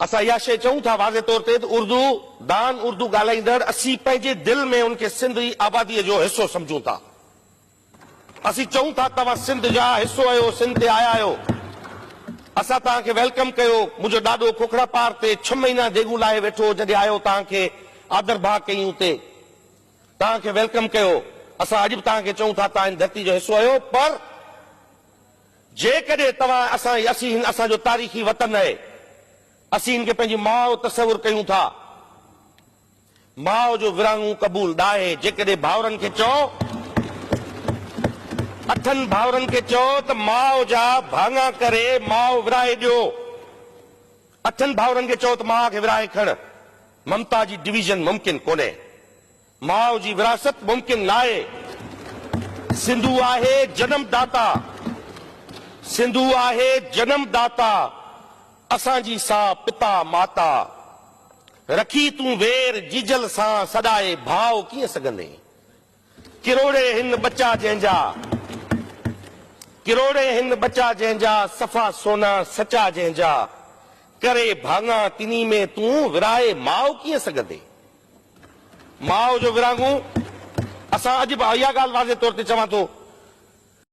असा यह शे चऊं था वाज़े तौर ते उर्दू दान उर्दू ॻाल्हाईंदड़ असी पंहिंजे दिल में उनके सिंध जी आबादी जो हिस्सो समझूं था। असी चऊं था तव्हां सिंध जा हिस्सो आहियो, सिंध ते आया आहियो, असा तव्हांखे वेलकम कयो। मुंहिंजो ॾाॾो खोखड़ा पार ते 6 महीना देगू लाहे वेठो, जॾहिं आयो तव्हांखे आदर भाव कयूं उते, तव्हांखे वेलकम कयो। असां अॼु बि तव्हांखे चऊं था तव्हां इन धरती जो हिस्सो आहियो, पर जेकॾहिं तव्हां असांजो तारीख़ी वतन आहे, असीं हिन खे पंहिंजी माउ तसवुर कयूं था, माउ जो विरहाङो क़बूल न आहे। जेकॾहिं भाउरनि खे चओ, 8 भाउरनि खे चओ त माउ जा भाङा करे माउ विराहे ॾियो, 8 भाउरनि खे चओ त माउ खे विराहे खण। ममता जी डिवीजन मुमकिन कोन्हे, माउ जी विरासत मुमकिन न आहे। सिंधु आहे जनमदाता, सिंधु आहे जनमदाता, असांजी सां पिता माता। रखी तूं वेर जीजल सां सदाए भाव कीअं सघंदे। किरोड़े हिन बच्चा जंहिंजा, किरोड़े हिन बच्चा जंहिंजा, सफ़ा सोना सचा जंहिंजा, करे भाङा तिनी में तूं विराहे माउ कीअं सघंदे। माउ जो विरहाङो असां अॼु बि इहा ॻाल्हि वाज़े तौर ते चवां थो,